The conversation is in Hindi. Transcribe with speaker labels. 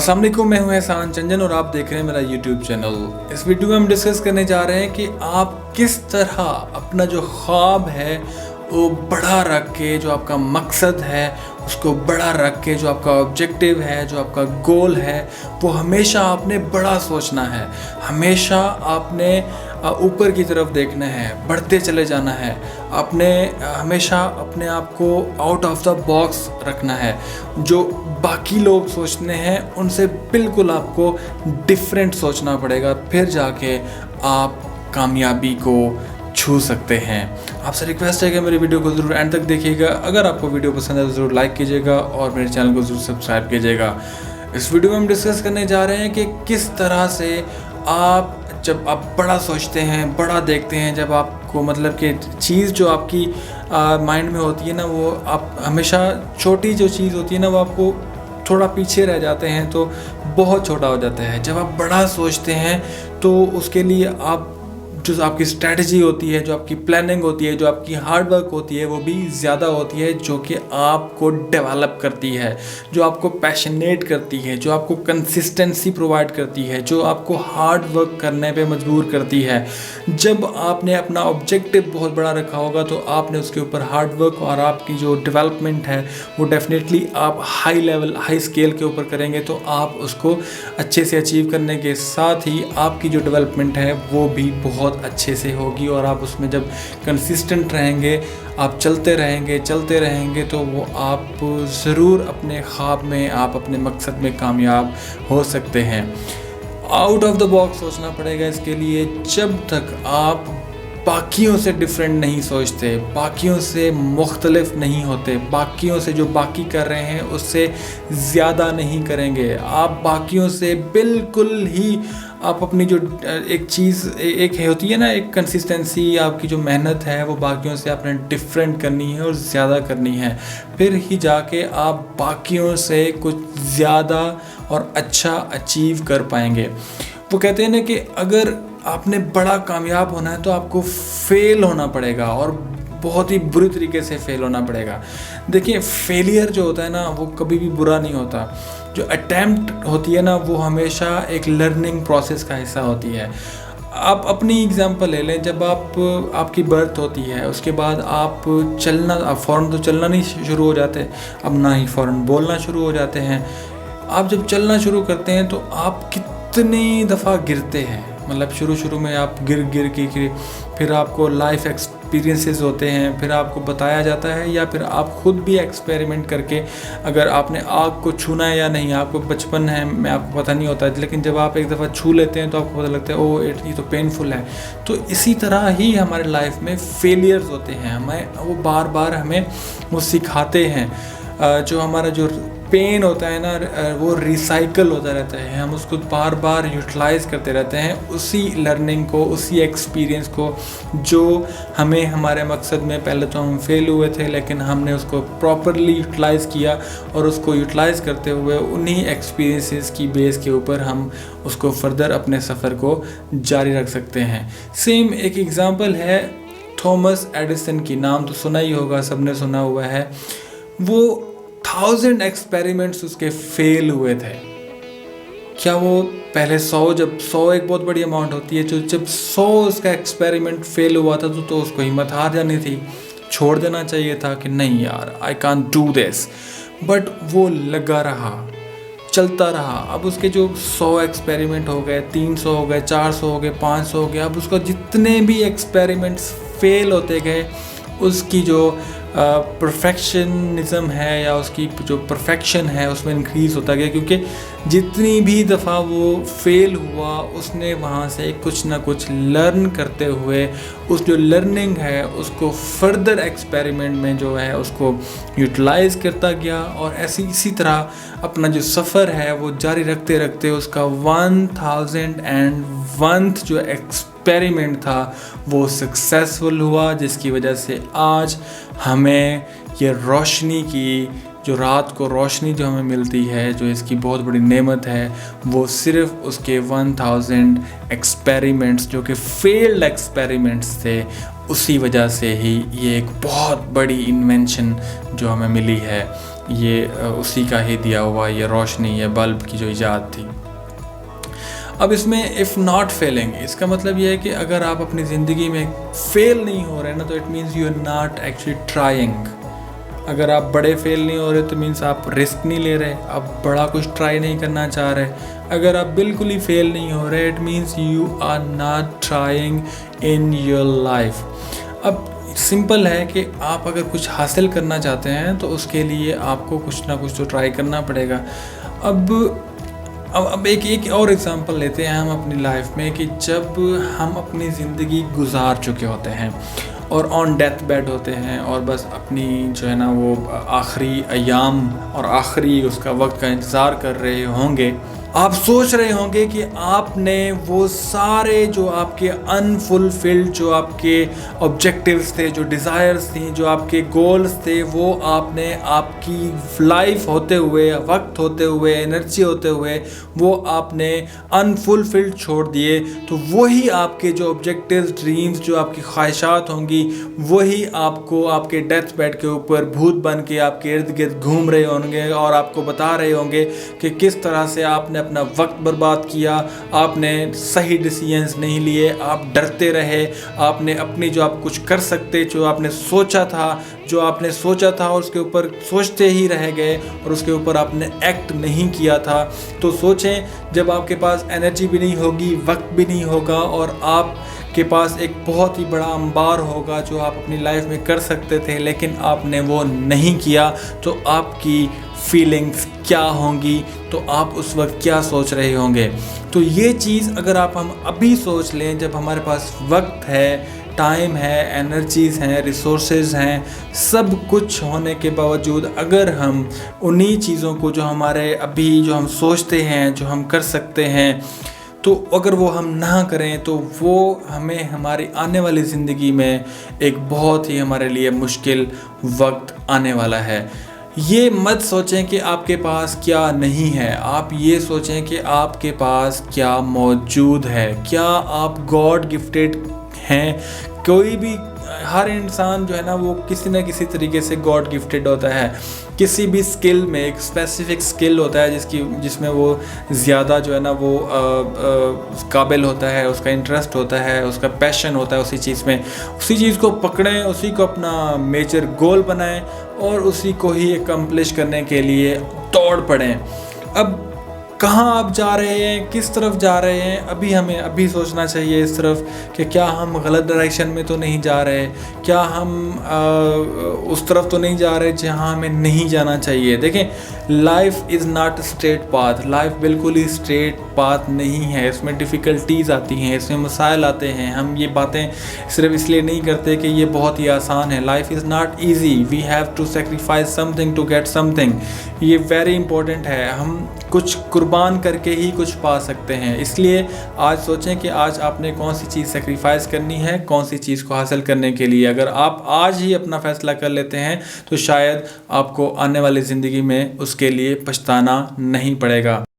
Speaker 1: अस्सलाम वालेकुम, मैं हूं एहसान चंचन और आप देख रहे हैं मेरा यूट्यूब चैनल। इस वीडियो में हम डिस्कस करने जा रहे हैं कि आप किस तरह अपना जो ख्वाब है वो बड़ा रख के, जो आपका मकसद है उसको बड़ा रख के, जो आपका ऑब्जेक्टिव है, जो आपका गोल है, वो हमेशा आपने बड़ा सोचना है। हमेशा आपने ऊपर की तरफ देखना है, बढ़ते चले जाना है। आपने हमेशा अपने आप को आउट ऑफ द बॉक्स रखना है। जो बाकी लोग सोचते हैं उनसे बिल्कुल आपको डिफरेंट सोचना पड़ेगा, फिर जाके आप कामयाबी को छू सकते हैं। आपसे रिक्वेस्ट है कि मेरी वीडियो को ज़रूर एंड तक देखिएगा। अगर आपको वीडियो पसंद है तो ज़रूर लाइक कीजिएगा और मेरे चैनल को ज़रूर सब्सक्राइब कीजिएगा। इस वीडियो में हम डिस्कस करने जा रहे हैं कि किस तरह से आप जब आप बड़ा सोचते हैं, बड़ा देखते हैं, जब आपको मतलब कि चीज़ जो आपकी माइंड में होती है ना, वो आप हमेशा छोटी जो चीज़ होती है ना, वो आपको थोड़ा पीछे रह जाते हैं तो बहुत छोटा हो जाता है। जब आप बड़ा सोचते हैं तो उसके लिए आप जो आपकी स्ट्रैटेजी होती है, जो आपकी प्लानिंग होती है, जो आपकी हार्ड वर्क होती है, वो भी ज़्यादा होती है, जो कि आपको डेवलप करती है, जो आपको पैशनेट करती है, जो आपको कंसिस्टेंसी प्रोवाइड करती है, जो आपको हार्ड वर्क करने पे मजबूर करती है। जब आपने अपना ऑब्जेक्टिव बहुत बड़ा रखा होगा तो आपने उसके ऊपर हार्ड वर्क और आपकी जो डेवलपमेंट है वो डेफिनेटली आप हाई लेवल, हाई स्केल के ऊपर करेंगे तो आप उसको अच्छे से अचीव करने के साथ ही आपकी जो डेवलपमेंट है वो भी बहुत अच्छे से होगी। और आप उसमें जब कंसिस्टेंट रहेंगे, आप चलते रहेंगे तो वो आप ज़रूर अपने ख्वाब में, आप अपने मकसद में कामयाब हो सकते हैं। आउट ऑफ द बॉक्स सोचना पड़ेगा इसके लिए। जब तक आप बाकियों से डिफरेंट नहीं सोचते, बाकियों से मुख्तलिफ नहीं होते, बाकियों से जो बाकी कर रहे हैं उससे ज़्यादा नहीं करेंगे, आप बाकियों से बिल्कुल ही आप अपनी जो एक चीज़ एक होती है ना, एक कंसिस्टेंसी, आपकी जो मेहनत है वो बाकियों से आपने डिफरेंट करनी है और ज़्यादा करनी है, फिर ही जाके आप बाकियों से कुछ ज़्यादा और अच्छा अचीव कर पाएंगे। वो कहते हैं ना कि अगर आपने बड़ा कामयाब होना है तो आपको फेल होना पड़ेगा और बहुत ही बुरी तरीके से फेल होना पड़ेगा। देखिए, फेलियर जो होता है ना वो कभी भी बुरा नहीं होता। जो अटैम्प्ट होती है ना वो हमेशा एक लर्निंग प्रोसेस का हिस्सा होती है। आप अपनी एग्जांपल ले लें, जब आपकी बर्थ होती है उसके बाद आप फ़ौरन तो चलना नहीं शुरू हो जाते, अब ना ही फ़ौरन बोलना शुरू हो जाते हैं। आप जब चलना शुरू करते हैं तो आप कितनी दफ़ा गिरते हैं, मतलब शुरू में आप गिर के फिर आपको लाइफ एक्सपीरियंसेस होते हैं, फिर आपको बताया जाता है या फिर आप खुद भी एक्सपेरिमेंट करके, अगर आपने आग को छूना है या नहीं, आपको बचपन है में आपको पता नहीं होता, लेकिन जब आप एक दफ़ा छू लेते हैं तो आपको पता लगता है ओह ये तो पेनफुल है। तो इसी तरह ही हमारे लाइफ में फेलियर्स होते हैं, हमें वो बार बार हमें वो सिखाते हैं। जो हमारा जो पेन होता है ना वो रिसाइकल होता रहता है, हम उसको बार बार यूटिलाइज़ करते रहते हैं, उसी लर्निंग को, उसी एक्सपीरियंस को जो हमें हमारे मकसद में, पहले तो हम फेल हुए थे लेकिन हमने उसको प्रॉपरली यूटिलाइज़ किया और उसको यूटिलाइज़ करते हुए उन्हीं एक्सपीरियंसेस की बेस के ऊपर हम उसको फर्दर अपने सफ़र को जारी रख सकते हैं। सेम एक एग्ज़ाम्पल है थॉमस एडिसन की, नाम तो सुना ही होगा, सबने सुना हुआ है। वो 1000 एक्सपेरिमेंट्स उसके फेल हुए थे। क्या वो पहले 100, जब 100 एक बहुत बड़ी अमाउंट होती है, तो जब 100 उसका एक्सपेरिमेंट फेल हुआ था तो उसको हिम्मत हार जानी थी, छोड़ देना चाहिए था कि नहीं यार I can't do this, but वो लगा रहा, चलता रहा। अब उसके जो 100 एक्सपेरिमेंट हो गए, 300 हो गए, 400 हो गए, 500 हो गए, अब उसको जितने भी एक्सपेरिमेंट्स फेल होते गए उसकी जो परफेक्शनिज़म है या उसकी जो परफेक्शन है उसमें इंक्रीज़ होता गया, क्योंकि जितनी भी दफ़ा वो फेल हुआ उसने वहाँ से कुछ ना कुछ लर्न करते हुए उस जो लर्निंग है उसको फर्दर एक्सपेरिमेंट में जो है उसको यूटिलाइज़ करता गया और इसी तरह अपना जो सफ़र है वो जारी रखते उसका 1001 जो एक्सपेरिमेंट था वो सक्सेसफुल हुआ, जिसकी वजह से आज हमें ये रोशनी की, जो रात को रोशनी जो हमें मिलती है, जो इसकी बहुत बड़ी नेमत है, वो सिर्फ़ उसके 1000 एक्सपेरिमेंट्स जो कि फेल्ड एक्सपेरिमेंट्स थे उसी वजह से ही ये एक बहुत बड़ी इन्वेंशन जो हमें मिली है, ये उसी का ही दिया हुआ ये रोशनी, ये बल्ब की जो इजाद थी। अब इसमें इफ़ नॉट फेलिंग, इसका मतलब ये है कि अगर आप अपनी ज़िंदगी में फेल नहीं हो रहे ना, तो it means you are not actually trying. अगर आप बड़े फेल नहीं हो रहे तो मीन्स आप रिस्क नहीं ले रहे, आप बड़ा कुछ ट्राई नहीं करना चाह रहे। अगर आप बिल्कुल ही फेल नहीं हो रहे, it means you are not trying in your life. अब सिंपल है कि आप अगर कुछ हासिल करना चाहते हैं तो उसके लिए आपको कुछ ना कुछ तो ट्राई करना पड़ेगा। अब एक और एग्जांपल लेते हैं हम अपनी लाइफ में, कि जब हम अपनी ज़िंदगी गुजार चुके होते हैं और ऑन डेथ बेड होते हैं और बस अपनी जो है ना वो आखिरी अयाम और आखिरी उसका वक्त का इंतज़ार कर रहे होंगे, आप सोच रहे होंगे कि आपने वो सारे जो आपके अनफुलफिल्ड, जो आपके ऑब्जेक्टिव्स थे, जो डिज़ायर्स थी, जो आपके गोल्स थे, वो आपने आपकी लाइफ होते हुए, वक्त होते हुए, एनर्जी होते हुए वो आपने अनफुलफिल्ड छोड़ दिए। तो वही आपके जो ऑब्जेक्टिव्स, ड्रीम्स, जो आपकी ख्वाहिशात होंगी, वही आपको आपके डेथ बेड के ऊपर भूत बन के आपके इर्द गिर्द घूम रहे होंगे और आपको बता रहे होंगे कि किस तरह से आपने अपना वक्त बर्बाद किया, आपने सही डिसीजंस नहीं लिए, आप डरते रहे, आपने अपनी जो आप कुछ कर सकते, जो आपने सोचा था उसके ऊपर सोचते ही रह गए और उसके ऊपर आपने एक्ट नहीं किया था। तो सोचें, जब आपके पास एनर्जी भी नहीं होगी, वक्त भी नहीं होगा और आपके पास एक बहुत ही बड़ा अंबार होगा जो आप अपनी लाइफ में कर सकते थे, लेकिन आपने वो नहीं किया, तो आपकी फीलिंग्स क्या होंगी, तो आप उस वक्त क्या सोच रहे होंगे। तो ये चीज़ अगर हम अभी सोच लें, जब हमारे पास वक्त है, टाइम है, एनर्जीज़ हैं, रिसोर्सेज हैं, सब कुछ होने के बावजूद अगर हम उन्हीं चीज़ों को जो हमारे अभी जो हम सोचते हैं, जो हम कर सकते हैं, तो अगर वो हम ना करें तो वो हमें हमारी आने वाली ज़िंदगी में एक बहुत ही हमारे लिए मुश्किल वक्त आने वाला है। ये मत सोचें कि आपके पास क्या नहीं है, आप ये सोचें कि आपके पास क्या मौजूद है, क्या आप गॉड गिफ्टेड हैं। कोई भी, हर इंसान जो है ना वो किसी न किसी तरीके से गॉड गिफ्टेड होता है। किसी भी स्किल में एक स्पेसिफिक स्किल होता है जिसमें वो ज़्यादा जो है ना वो काबिल होता है, उसका इंटरेस्ट होता है, उसका पैशन होता है उसी चीज़ में। उसी चीज़ को पकड़ें, उसी को अपना मेजर गोल बनाएं और उसी को ही एकम्प्लिश करने के लिए दौड़ पड़ें। अब कहाँ आप जा रहे हैं, किस तरफ जा रहे हैं, हमें अभी सोचना चाहिए इस तरफ कि क्या हम गलत डायरेक्शन में तो नहीं जा रहे, क्या हम उस तरफ तो नहीं जा रहे जहाँ हमें नहीं जाना चाहिए। देखें, life is not straight path, life बिल्कुल ही स्ट्रेट पाथ नहीं है। इसमें डिफ़िकल्टीज़ आती हैं, इसमें मसाइल आते हैं। हम ये बातें सिर्फ इसलिए नहीं करते कि ये बहुत ही आसान है। Life is not easy, we have to sacrifice something to get something. ये वेरी इंपॉर्टेंट है। हम कुछ कुर्बान करके ही कुछ पा सकते हैं। इसलिए आज सोचें कि आज आपने कौन सी चीज़ सेक्रीफाइस करनी है, कौन सी चीज़ को हासिल करने के लिए। अगर आप आज ही अपना फ़ैसला कर लेते हैं तो शायद आपको आने वाली ज़िंदगी में उसके लिए पछताना नहीं पड़ेगा।